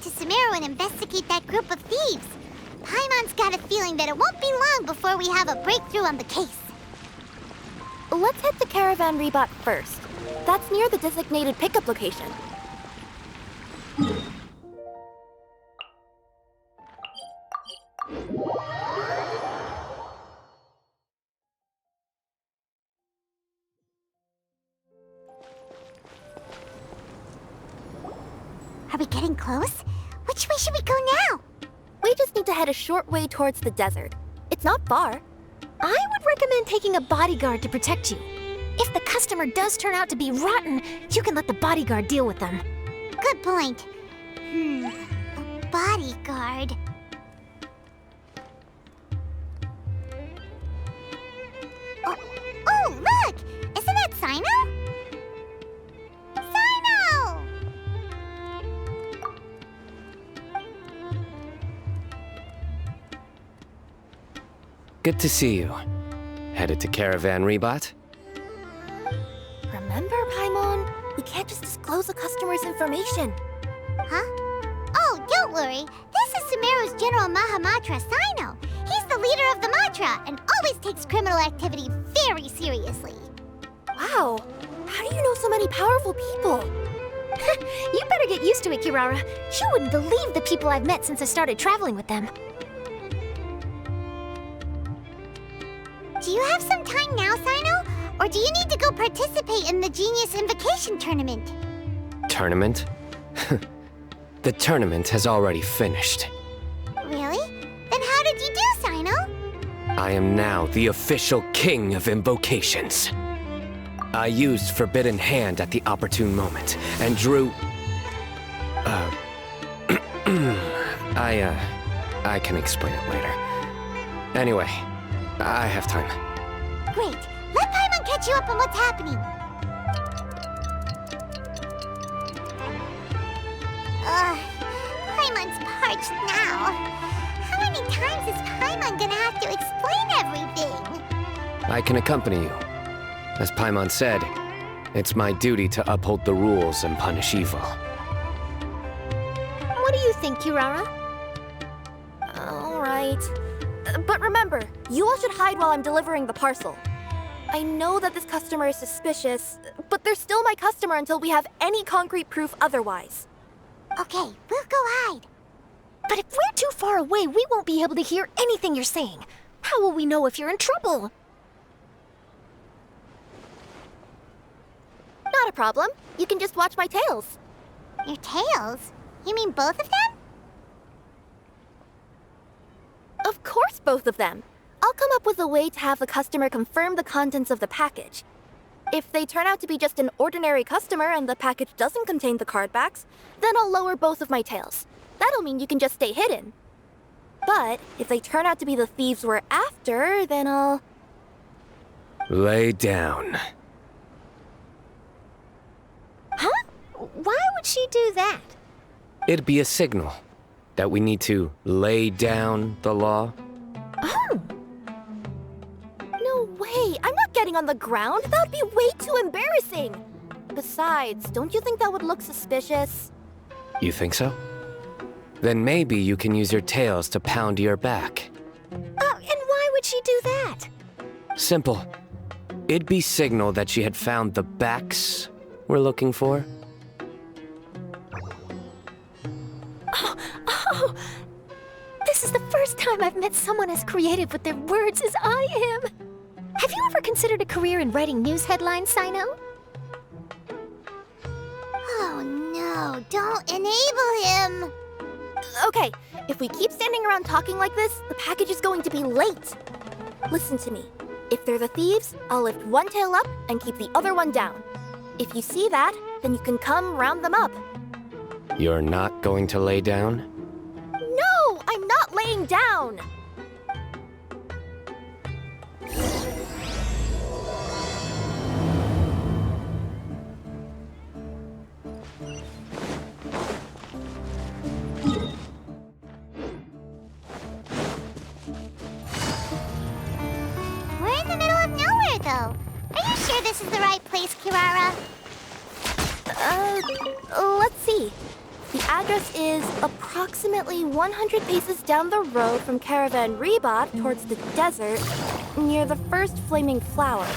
to Sumeru and investigate that group of thieves. Paimon's got a feeling that it won't be long before we have a breakthrough on the case. Let's head to Caravan Rebot first. That's near the designated pickup location. Are we getting close? Which way should we go now? We just need to head a short way towards the desert. It's not far. I would recommend taking a bodyguard to protect you. If the customer does turn out to be rotten, you can let the bodyguard deal with them. Good point. A bodyguard. Oh, look! Isn't that Sino? Sino! Good to see you. Headed to Caravan Rebot? Remember, Paimon? We can't just disclose a customer's information. Huh? Oh, don't worry. This is Sumeru's General Mahamatra, Sino. He's the leader of the Matra and always takes criminal activity very seriously. Wow. How do you know so many powerful people? You better get used to it, Kirara. You wouldn't believe the people I've met since I started traveling with them. Do you have some time now, Sino? Or do you need to go participate in the Genius Invocation Tournament? Tournament? The tournament has already finished. Really? Then how did you do, Sino? I am now the official king of invocations. I used Forbidden Hand at the opportune moment and drew... I can explain it later. Anyway, I have time. Great. Let Paimon catch you up on what's happening. Paimon's parched now. How many times is Paimon gonna have to explain everything? I can accompany you. As Paimon said, it's my duty to uphold the rules and punish evil. What do you think, Kirara? All right. But remember, you all should hide while I'm delivering the parcel. I know that this customer is suspicious, but they're still my customer until we have any concrete proof otherwise. Okay, we'll go hide. But if we're too far away, we won't be able to hear anything you're saying. How will we know if you're in trouble? Not a problem. You can just watch my tails. Your tails? You mean both of them? Of course, both of them. I'll come up with a way to have the customer confirm the contents of the package. If they turn out to be just an ordinary customer and the package doesn't contain the card backs, then I'll lower both of my tails. That'll mean you can just stay hidden. But if they turn out to be the thieves we're after, then I'll... Lay down. Huh? Why would she do that? It'd be a signal that we need to lay down the law. Oh! No way! I'm not getting on the ground! That would be way too embarrassing! Besides, don't you think that would look suspicious? You think so? Then maybe you can use your tails to pound your back. And why would she do that? Simple. It'd be signal that she had found the backs we're looking for. Oh! This is the first time I've met someone as creative with their words as I am. Have you ever considered a career in writing news headlines, Sino? Oh no, don't enable him! Okay, if we keep standing around talking like this, the package is going to be late. Listen to me. If they're the thieves, I'll lift one tail up and keep the other one down. If you see that, then you can come round them up. You're not going to lay down? No, I'm not laying down! We're in the middle of nowhere, though. Are you sure this is the right place, Kirara? Let's see. The address is approximately 100 paces down the road from Caravan Rebot towards the desert, near the first flaming flower.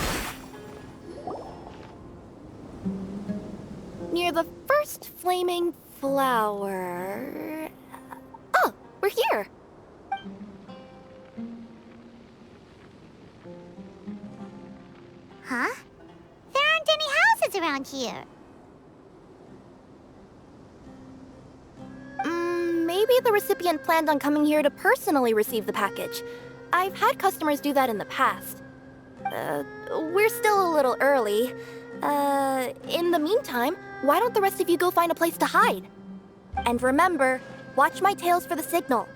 Near the first flaming flower... Oh, we're here! Huh? There aren't any houses around here. Maybe the recipient planned on coming here to personally receive the package. I've had customers do that in the past. We're still a little early. In the meantime, why don't the rest of you go find a place to hide? And remember, watch my tails for the signal.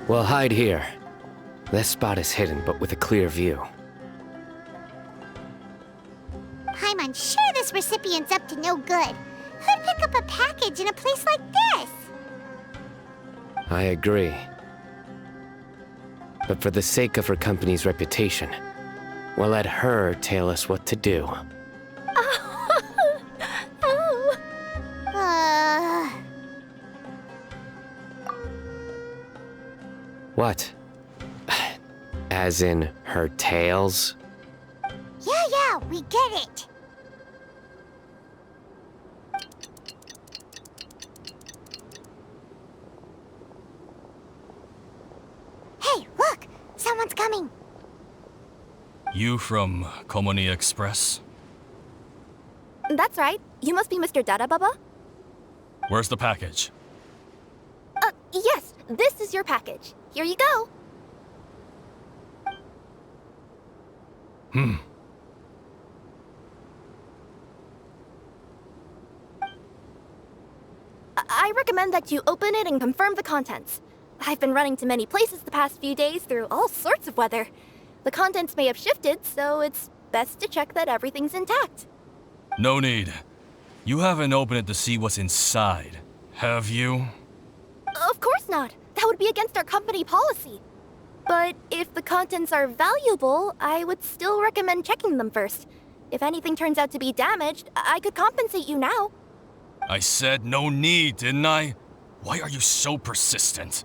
We'll hide here. This spot is hidden, but with a clear view. I'm unsure this recipient's up to no good. Who'd pick up a package in a place like this? I agree. But for the sake of her company's reputation, we'll let her tell us what to do. Oh. What? As in her tails? Yeah, we get it. Hey, look! Someone's coming. You from Culminate Express? That's right. You must be Mr. Dada Baba? Where's the package? Yes, this is your package. Here you go. I recommend that you open it and confirm the contents. I've been running to many places the past few days through all sorts of weather. The contents may have shifted, so it's best to check that everything's intact. No need. You haven't opened it to see what's inside, have you? Of course not. That would be against our company policy. But if the contents are valuable, I would still recommend checking them first. If anything turns out to be damaged, I could compensate you now. I said no need, didn't I? Why are you so persistent?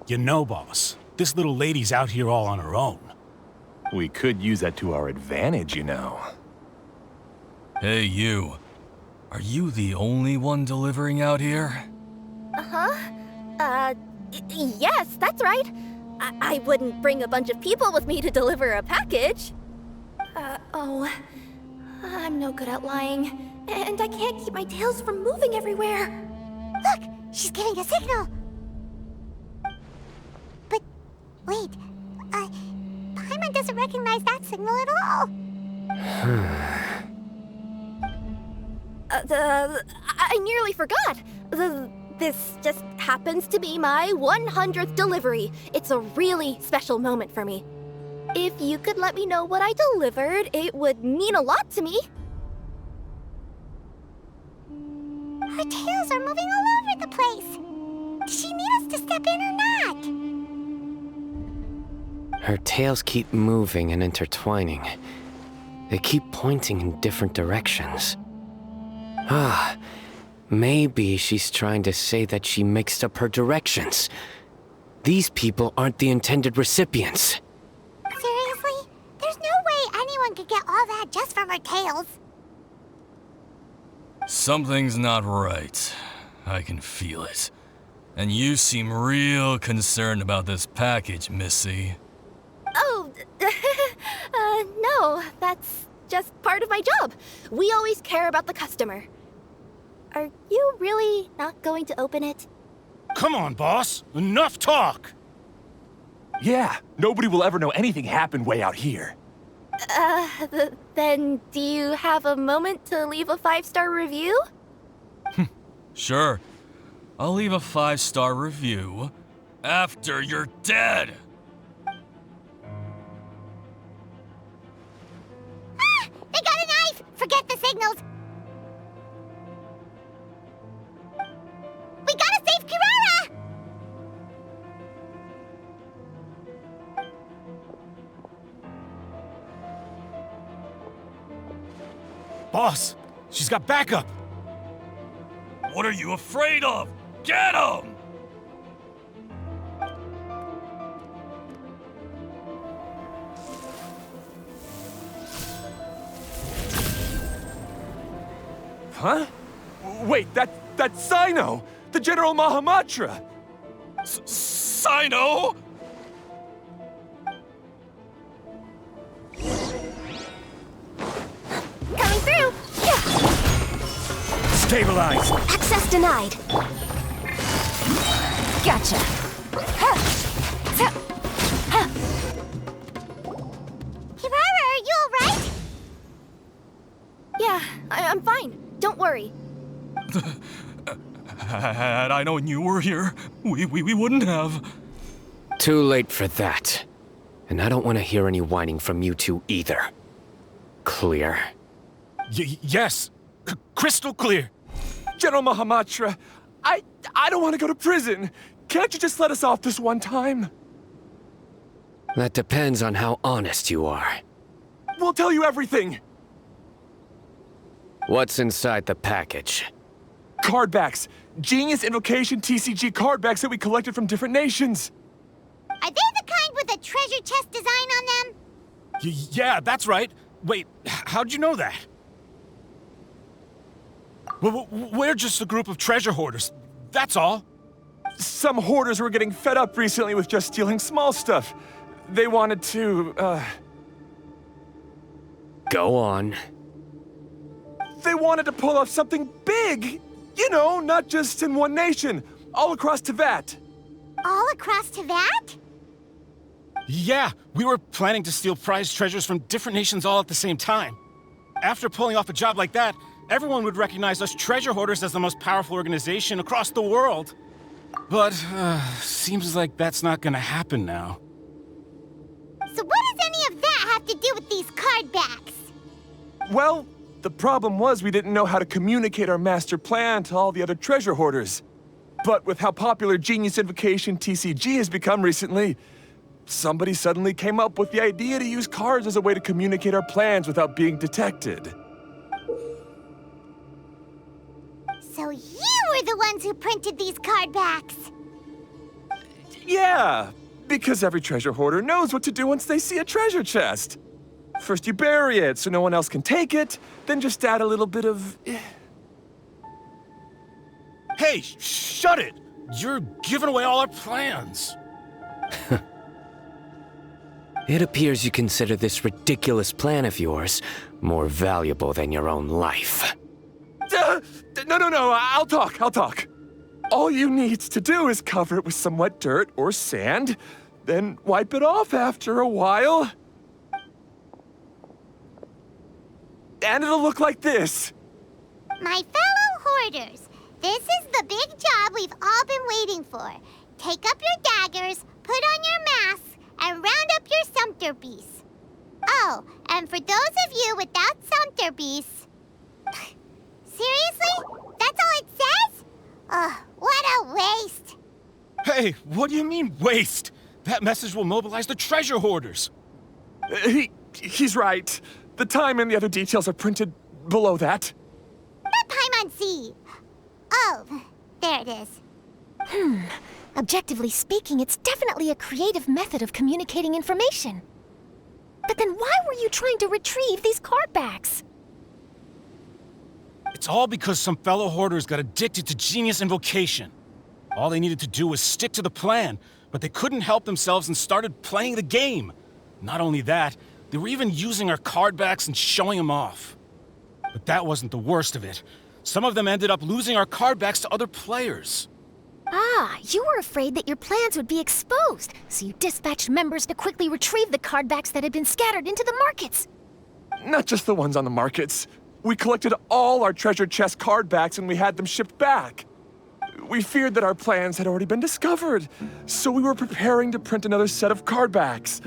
You know, boss, this little lady's out here all on her own. We could use that to our advantage, you know. Hey, you. Are you the only one delivering out here? Yes, that's right. I wouldn't bring a bunch of people with me to deliver a package. I'm no good at lying. And I can't keep my tails from moving everywhere. Look, she's giving a signal. But wait, Paimon doesn't recognize that signal at all. I nearly forgot. This just happens to be my 100th delivery. It's a really special moment for me. If you could let me know what I delivered, it would mean a lot to me. Her tails are moving all over the place. Does she need us to step in or not? Her tails keep moving and intertwining. They keep pointing in different directions. Maybe she's trying to say that she mixed up her directions. These people aren't the intended recipients. Seriously? There's no way anyone could get all that just from her tails. Something's not right. I can feel it. And you seem real concerned about this package, Missy. Oh, no, that's just part of my job. We always care about the customer. Are you really not going to open it? Come on, boss. Enough talk. Yeah, nobody will ever know anything happened way out here. Then do you have a moment to leave a 5-star review? Sure. I'll leave a 5-star review after you're dead. They got a knife! Forget the signals! Boss, she's got backup. What are you afraid of? Get him! Huh? Wait, that's Sino! The General Mahamatra! Sino? Coming through! Stabilize. Access denied. Gotcha. Kirara, are you alright? Yeah, I'm fine. Don't worry. Had I known you were here, we wouldn't have. Too late for that. And I don't want to hear any whining from you two either. Clear? Yes. Crystal clear. General Mahamatra, I don't want to go to prison. Can't you just let us off this one time? That depends on how honest you are. We'll tell you everything. What's inside the package? Cardbacks. Genius Invocation TCG cardbacks that we collected from different nations. Are they the kind with a treasure chest design on them? Yeah, that's right. Wait, how'd you know that? We're just a group of treasure hoarders. That's all. Some hoarders were getting fed up recently with just stealing small stuff. They wanted to, Go on. They wanted to pull off something big! You know, not just in one nation, all across Teyvat. All across Teyvat? Yeah, we were planning to steal prized treasures from different nations all at the same time. After pulling off a job like that, everyone would recognize us treasure hoarders as the most powerful organization across the world. But, seems like that's not gonna happen now. So what does any of that have to do with these card backs? Well, the problem was we didn't know how to communicate our master plan to all the other treasure hoarders. But with how popular Genius Invocation TCG has become recently, somebody suddenly came up with the idea to use cards as a way to communicate our plans without being detected. So you were the ones who printed these card backs. Yeah, because every treasure hoarder knows what to do once they see a treasure chest. First you bury it so no one else can take it, then just add a little bit of... Hey, shut it! You're giving away all our plans. It appears you consider this ridiculous plan of yours more valuable than your own life. No, I'll talk. All you need to do is cover it with some wet dirt or sand, then wipe it off after a while. And it'll look like this. My fellow hoarders, this is the big job we've all been waiting for. Take up your daggers, put on your masks, and round up your sumpter beasts. Oh, and for those of you without sumpter beasts... Seriously? That's all it says? Ugh, what a waste. Hey, what do you mean, waste? That message will mobilize the treasure hoarders. He's right. The time and the other details are printed below that. Not Paimon. Oh, there it is. Objectively speaking, it's definitely a creative method of communicating information. But then why were you trying to retrieve these card backs? It's all because some fellow hoarders got addicted to Genius Invocation. All they needed to do was stick to the plan, but they couldn't help themselves and started playing the game. Not only that, they were even using our card backs and showing them off. But that wasn't the worst of it. Some of them ended up losing our card backs to other players. Ah, you were afraid that your plans would be exposed, so you dispatched members to quickly retrieve the card backs that had been scattered into the markets. Not just the ones on the markets. We collected all our treasure chest card backs and we had them shipped back. We feared that our plans had already been discovered, so we were preparing to print another set of card backs.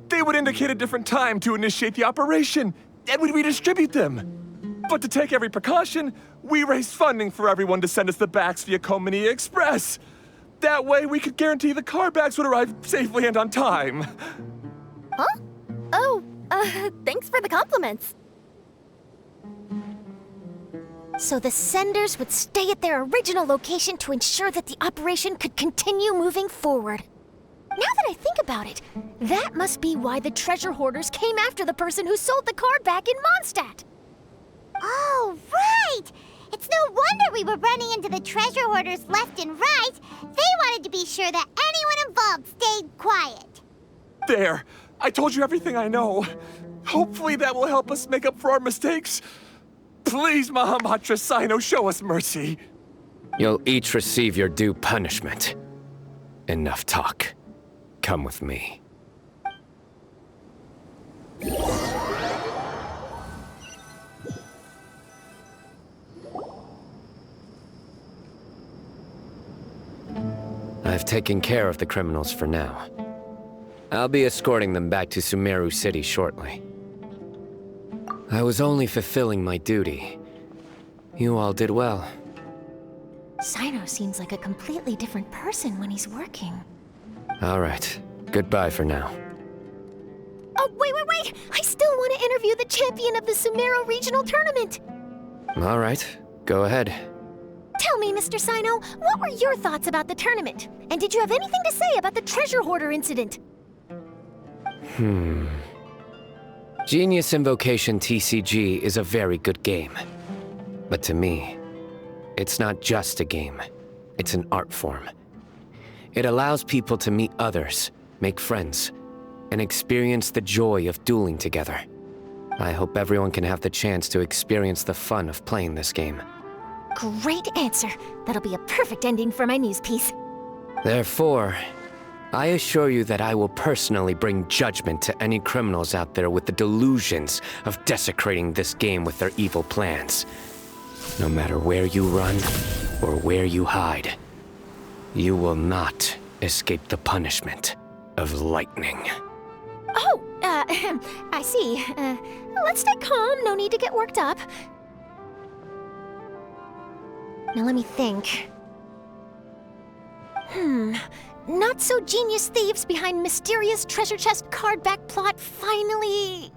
They would indicate a different time to initiate the operation, and we'd redistribute them. But to take every precaution, we raised funding for everyone to send us the backs via Culminate Express. That way, we could guarantee the card backs would arrive safely and on time. Huh? Oh, thanks for the compliments. So the senders would stay at their original location to ensure that the operation could continue moving forward. Now that I think about it, that must be why the treasure hoarders came after the person who sold the card back in Mondstadt. Oh, right! It's no wonder we were running into the treasure hoarders left and right. They wanted to be sure that anyone involved stayed quiet. There! I told you everything I know. Hopefully that will help us make up for our mistakes. Please, Mahamatra Sino, show us mercy. You'll each receive your due punishment. Enough talk. Come with me. I've taken care of the criminals for now. I'll be escorting them back to Sumeru City shortly. I was only fulfilling my duty. You all did well. Sino seems like a completely different person when he's working. All right. Goodbye for now. Oh, wait! I still want to interview the champion of the Sumeru Regional Tournament! All right. Go ahead. Tell me, Mr. Sino, what were your thoughts about the tournament? And did you have anything to say about the treasure hoarder incident? Genius Invocation TCG is a very good game. But to me, it's not just a game. It's an art form. It allows people to meet others, make friends, and experience the joy of dueling together. I hope everyone can have the chance to experience the fun of playing this game. Great answer. That'll be a perfect ending for my news piece. Therefore, I assure you that I will personally bring judgment to any criminals out there with the delusions of desecrating this game with their evil plans. No matter where you run or where you hide, you will not escape the punishment of lightning. Oh, I see. Let's stay calm. No need to get worked up. Now let me think. Not so genius thieves behind mysterious treasure chest card back plot finally...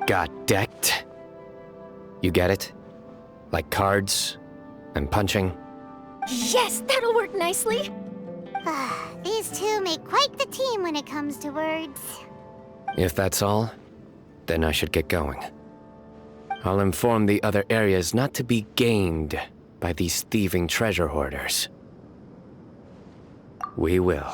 Got decked? You get it? Like cards and punching? Yes, that'll work nicely. These two make quite the team when it comes to words. If that's all, then I should get going. I'll inform the other areas not to be gamed by these thieving treasure hoarders. We will.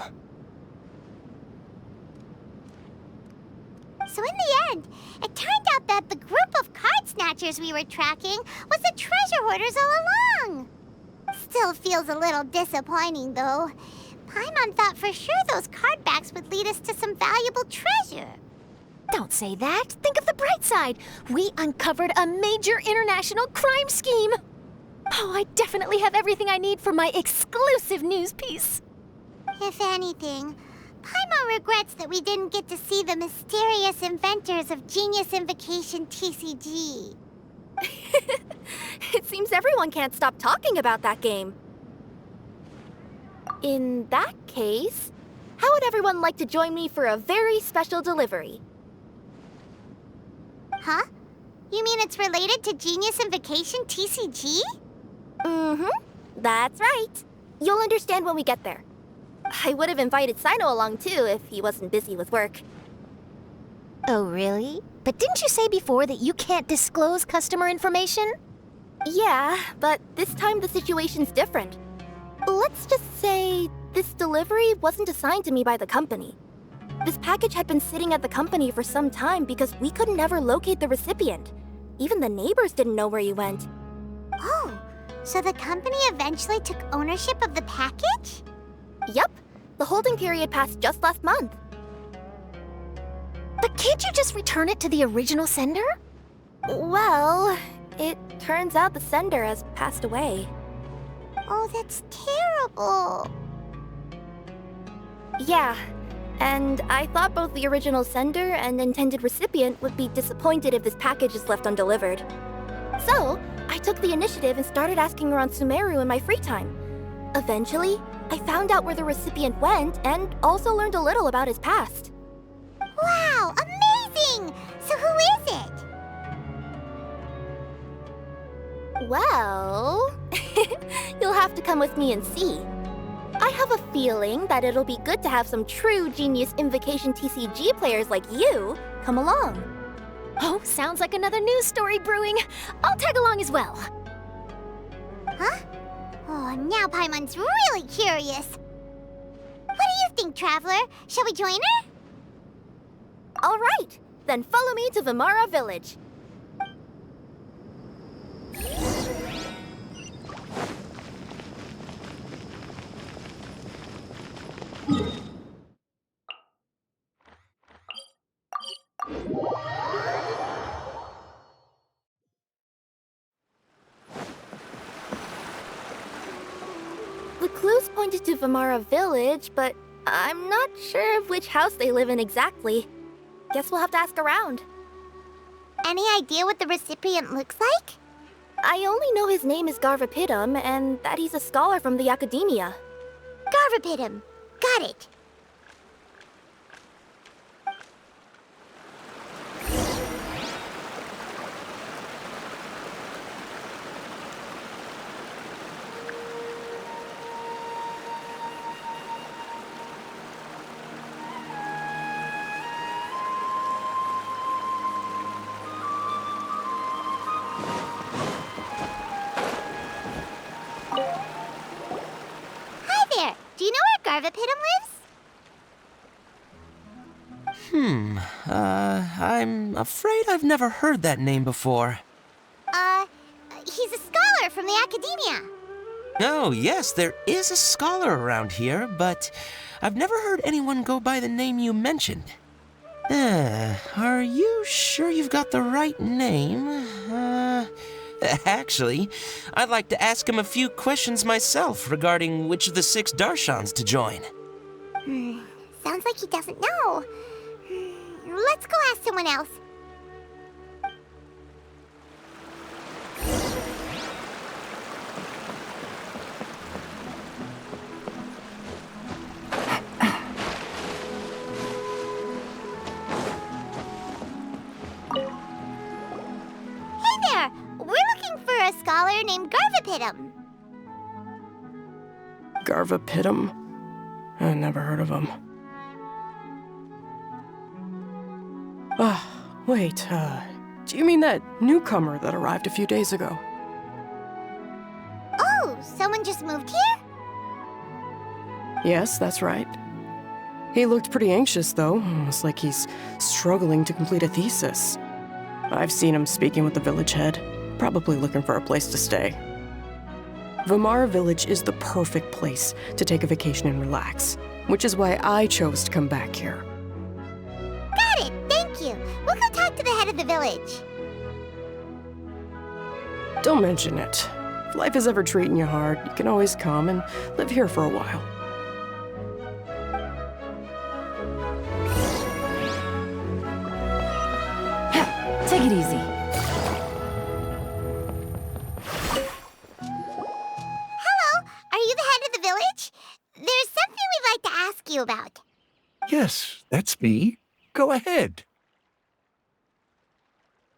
So in the end, it turned out that the group of card snatchers we were tracking was the treasure hoarders all along. Still feels a little disappointing, though. Paimon thought for sure those card backs would lead us to some valuable treasure. Don't say that. Think of the bright side. We uncovered a major international crime scheme. Oh, I definitely have everything I need for my exclusive news piece. If anything, Paimon regrets that we didn't get to see the mysterious inventors of Genius Invocation TCG. It seems everyone can't stop talking about that game. In that case, how would everyone like to join me for a very special delivery? Huh? You mean it's related to Genius Invocation TCG? That's right. You'll understand when we get there. I would have invited Sino along too if he wasn't busy with work. Oh, really? But didn't you say before that you can't disclose customer information? Yeah, but this time the situation's different. Let's just say this delivery wasn't assigned to me by the company. This package had been sitting at the company for some time because we could never locate the recipient. Even the neighbors didn't know where he went. Oh, so the company eventually took ownership of the package? Yup, the holding period passed just last month. But can't you just return it to the original sender? Well, it turns out the sender has passed away. Oh, that's terrible. Yeah, and I thought both the original sender and intended recipient would be disappointed if this package is left undelivered. So, I took the initiative and started asking around Sumeru in my free time. Eventually, I found out where the recipient went and also learned a little about his past. Wow, amazing! So who is it? Well, you'll have to come with me and see. I have a feeling that it'll be good to have some true Genius Invocation TCG players like you come along. Oh, sounds like another news story brewing. I'll tag along as well. Huh? Oh, now Paimon's really curious. What do you think, Traveler? Shall we join her? All right, then follow me to Vimara Village. The clues pointed to Vimara Village, but I'm not sure of which house they live in exactly. Guess we'll have to ask around. Any idea what the recipient looks like? I only know his name is Garvapidum and that he's a scholar from the academia. Garvapidum. Got it. Hi there. Do you know where Garvapidum lives? I'm afraid I've never heard that name before. He's a scholar from the academia. Oh, yes, there is a scholar around here, but I've never heard anyone go by the name you mentioned. Are you sure you've got the right name? Actually, I'd like to ask him a few questions myself regarding which of the 6 Darshans to join. Sounds like he doesn't know. Let's go ask someone else. Hey there! We're looking for a scholar named Garvapidum. Garvapidum? I never heard of him. Wait, do you mean that newcomer that arrived a few days ago? Oh, someone just moved here? Yes, that's right. He looked pretty anxious, though, almost like he's struggling to complete a thesis. I've seen him speaking with the village head, probably looking for a place to stay. Vimara Village is the perfect place to take a vacation and relax, which is why I chose to come back here. Got it, thank you. We'll go talk to the head of the village. Don't mention it. If life is ever treating you hard, you can always come and live here for a while. Take it easy. Hello, are you the head of the village? There's something we'd like to ask you about. Yes, that's me. Go ahead.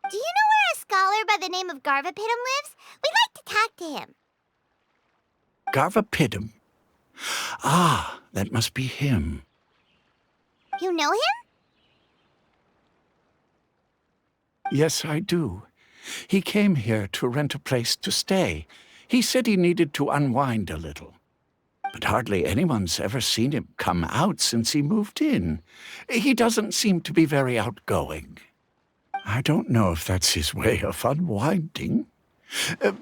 Do you know where a scholar by the name of Garvapidum lives? We'd like to talk to him. Garvapidum. Ah, that must be him. You know him? Yes, I do. He came here to rent a place to stay. He said he needed to unwind a little. But hardly anyone's ever seen him come out since he moved in. He doesn't seem to be very outgoing. I don't know if that's his way of unwinding,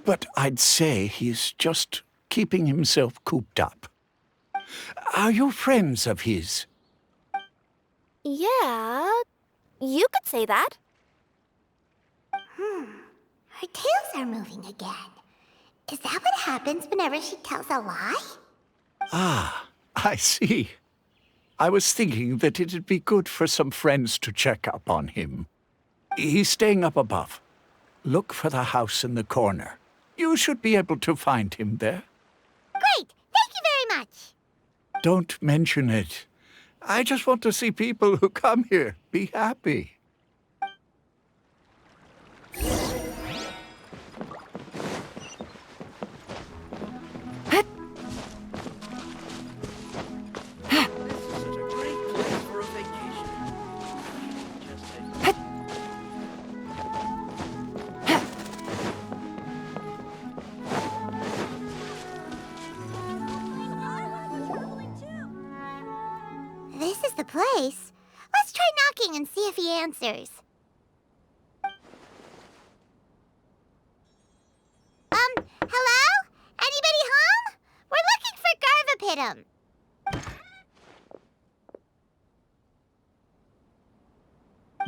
but I'd say he's just keeping himself cooped up. Are you friends of his? Yeah, you could say that. Her tails are moving again. Is that what happens whenever she tells a lie? Ah, I see. I was thinking that it'd be good for some friends to check up on him. He's staying up above. Look for the house in the corner. You should be able to find him there. Great! Thank you very much! Don't mention it. I just want to see people who come here be happy. the place. Let's try knocking and see if he answers. Hello? Anybody home? We're looking for Garvapitum.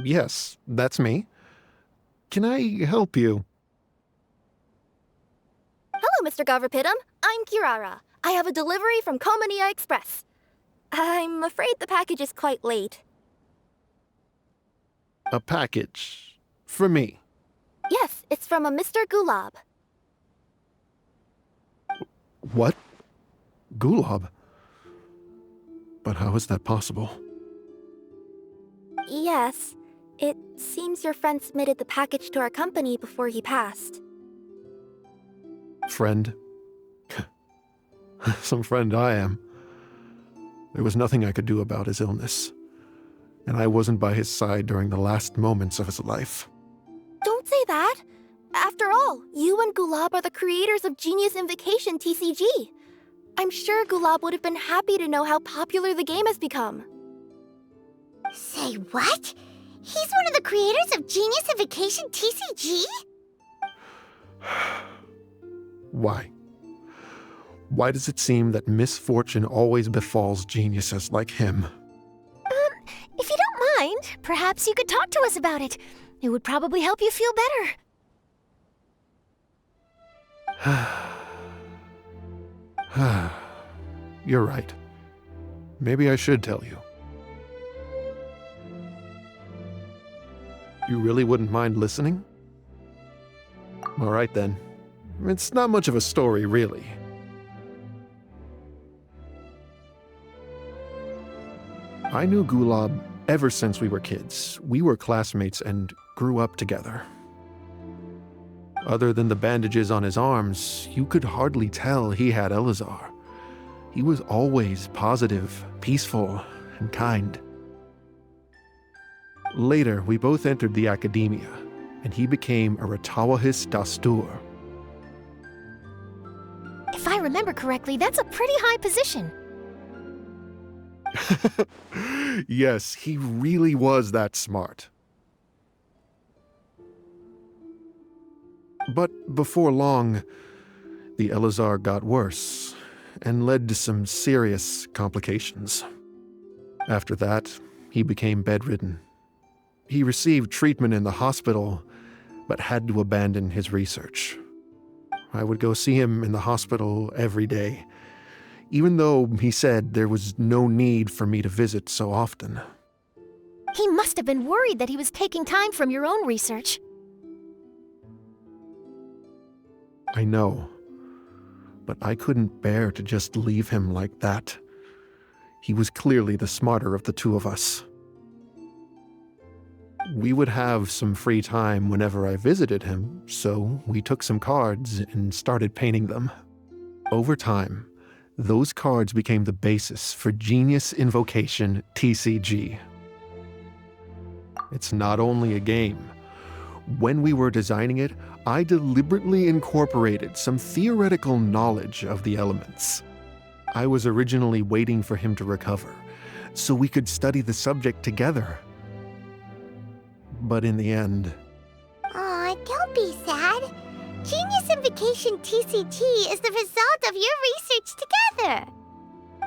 Yes, that's me. Can I help you? Hello, Mr. Garvapitum. I'm Kirara. I have a delivery from Culminate Express. I'm afraid the package is quite late. A package. For me. Yes, it's from a Mr. Gulab. What? Gulab? But how is that possible? Yes. It seems your friend submitted the package to our company before he passed. Friend? Some friend I am. There was nothing I could do about his illness, and I wasn't by his side during the last moments of his life. Don't say that! After all, you and Gulab are the creators of Genius Invocation TCG. I'm sure Gulab would have been happy to know how popular the game has become. Say what? He's one of the creators of Genius Invocation TCG? Why? Why does it seem that misfortune always befalls geniuses like him? If you don't mind, perhaps you could talk to us about it. It would probably help you feel better. You're right. Maybe I should tell you. You really wouldn't mind listening? All right then. It's not much of a story, really. I knew Gulab ever since we were kids. We were classmates and grew up together. Other than the bandages on his arms, you could hardly tell he had Elazar. He was always positive, peaceful, and kind. Later, we both entered the academia, and he became a Ratawahis Dastur. If I remember correctly, that's a pretty high position. Yes, he really was that smart. But before long, the Elazar got worse and led to some serious complications. After that, he became bedridden. He received treatment in the hospital, but had to abandon his research. I would go see him in the hospital every day, even though he said there was no need for me to visit so often. He must have been worried that he was taking time from your own research. I know, but I couldn't bear to just leave him like that. He was clearly the smarter of the two of us. We would have some free time whenever I visited him, so we took some cards and started painting them. Over time, those cards became the basis for Genius Invocation TCG. It's not only a game. When we were designing it, I deliberately incorporated some theoretical knowledge of the elements. I was originally waiting for him to recover, so we could study the subject together. But in the end... Aw, don't be sad. Genius Invocation TCG is the result of your research together.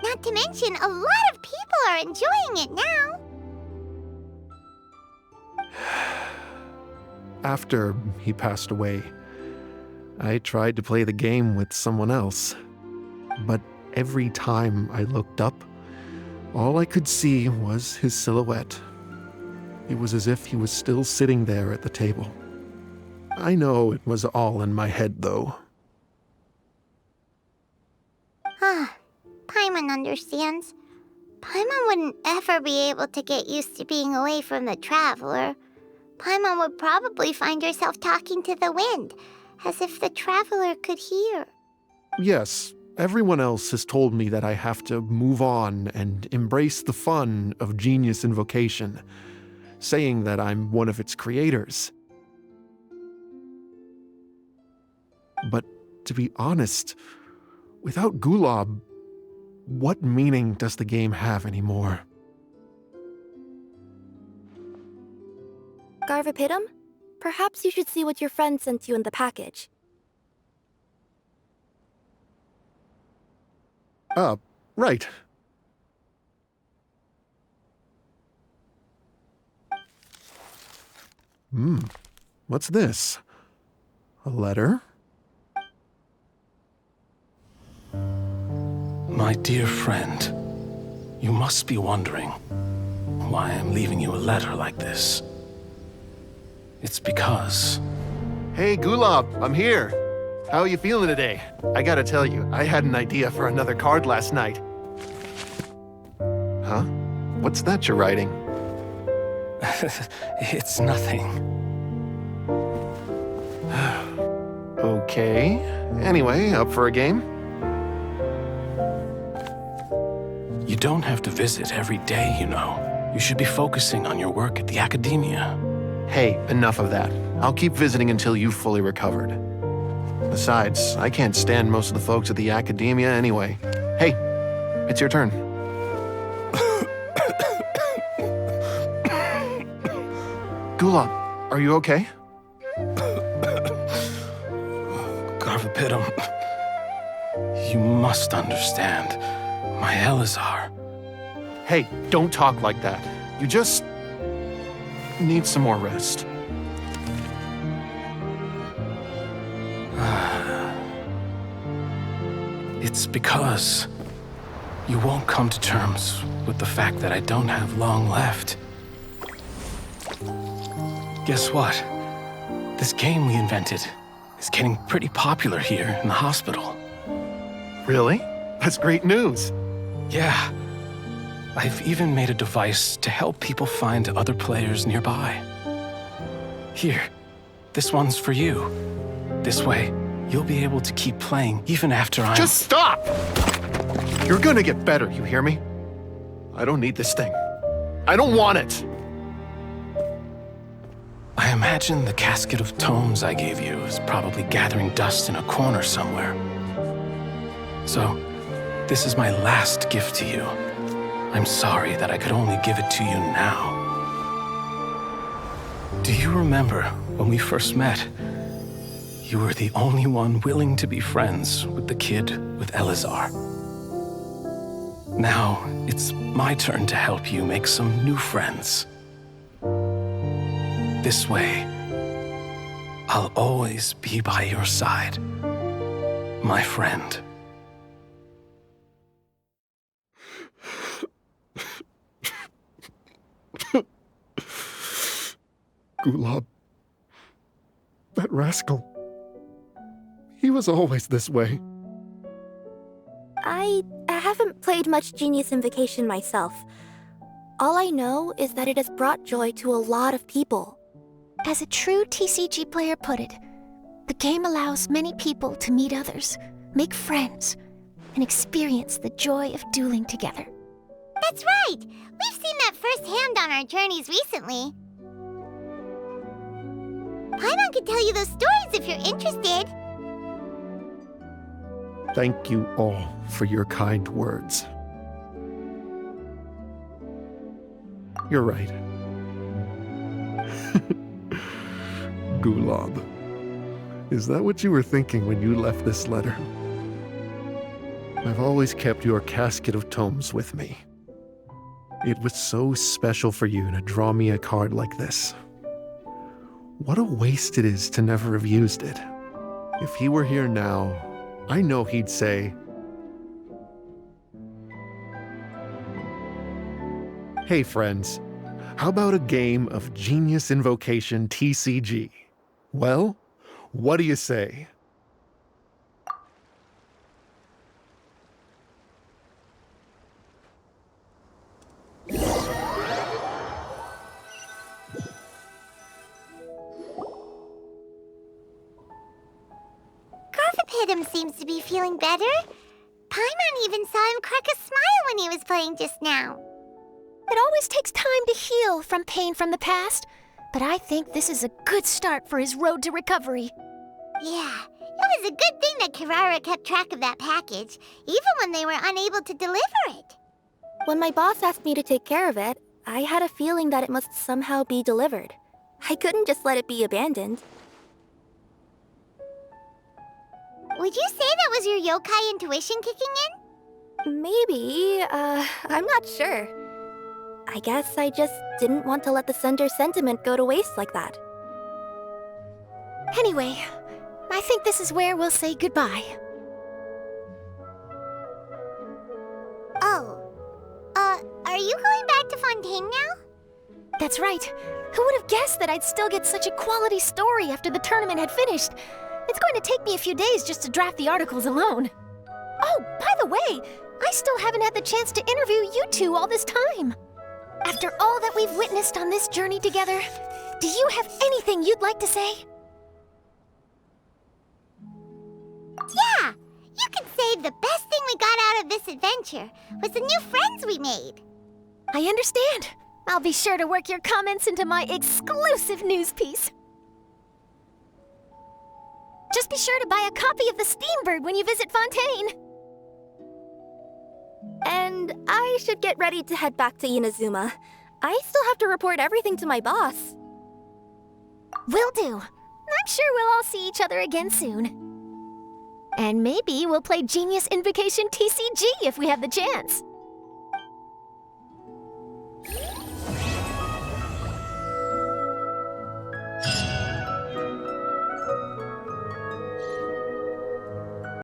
Not to mention, a lot of people are enjoying it now. After he passed away, I tried to play the game with someone else. But every time I looked up, all I could see was his silhouette. It was as if he was still sitting there at the table. I know it was all in my head, though. Paimon understands. Paimon wouldn't ever be able to get used to being away from the Traveler. Paimon would probably find herself talking to the wind, as if the Traveler could hear. Yes, everyone else has told me that I have to move on and embrace the fun of Genius Invocation, saying that I'm one of its creators. But to be honest, without Gulab, what meaning does the game have anymore? Garvipidum, perhaps you should see what your friend sent you in the package. Right. What's this? A letter? My dear friend, you must be wondering why I'm leaving you a letter like this. It's because... Hey, Gulab, I'm here. How are you feeling today? I gotta tell you, I had an idea for another card last night. Huh? What's that you're writing? It's nothing. Okay. Anyway, up for a game? You don't have to visit every day, you know. You should be focusing on your work at the academia. Hey, enough of that. I'll keep visiting until you've fully recovered. Besides, I can't stand most of the folks at the academia anyway. Hey, it's your turn. Gulab, are you okay? Garvipidum, you must understand. My Elazar. Hey, don't talk like that. You just need some more rest. It's because you won't come to terms with the fact that I don't have long left. Guess what? This game we invented is getting pretty popular here in the hospital. Really? That's great news. Yeah. I've even made a device to help people find other players nearby. Here, this one's for you. This way, you'll be able to keep playing even after I'm... Just stop! You're gonna get better, you hear me? I don't need this thing. I don't want it! I imagine the casket of tomes I gave you is probably gathering dust in a corner somewhere. So, this is my last gift to you. I'm sorry that I could only give it to you now. Do you remember when we first met? You were the only one willing to be friends with the kid with Elazar. Now, it's my turn to help you make some new friends. This way, I'll always be by your side, my friend. Gulab. That rascal. He was always this way. I haven't played much Genius Invocation myself. All I know is that it has brought joy to a lot of people. As a true TCG player put it, the game allows many people to meet others, make friends, and experience the joy of dueling together. That's right! We've seen that firsthand on our journeys recently. Paimon could tell you those stories if you're interested. Thank you all for your kind words. You're right. Gulab. Is that what you were thinking when you left this letter? I've always kept your casket of tomes with me. It was so special for you to draw me a card like this. What a waste it is to never have used it. If he were here now, I know he'd say, "Hey friends, how about a game of Genius Invocation TCG? Well, what do you say?" Garvipidum seems to be feeling better. Paimon even saw him crack a smile when he was playing just now. It always takes time to heal from pain from the past, but I think this is a good start for his road to recovery. Yeah, it was a good thing that Kirara kept track of that package, even when they were unable to deliver it. When my boss asked me to take care of it, I had a feeling that it must somehow be delivered. I couldn't just let it be abandoned. Would you say that was your yokai intuition kicking in? Maybe, I'm not sure. I guess I just didn't want to let the Sender's sentiment go to waste like that. Anyway, I think this is where we'll say goodbye. Oh. Are you going back to Fontaine now? That's right. Who would have guessed that I'd still get such a quality story after the tournament had finished? It's going to take me a few days just to draft the articles alone. Oh, by the way, I still haven't had the chance to interview you two all this time. After all that we've witnessed on this journey together, do you have anything you'd like to say? Yeah! You could say the best thing we got out of this adventure was the new friends we made. I understand. I'll be sure to work your comments into my exclusive news piece. Just be sure to buy a copy of the Steambird when you visit Fontaine. And I should get ready to head back to Inazuma. I still have to report everything to my boss. Will do. I'm sure we'll all see each other again soon. And maybe we'll play Genius Invocation TCG if we have the chance.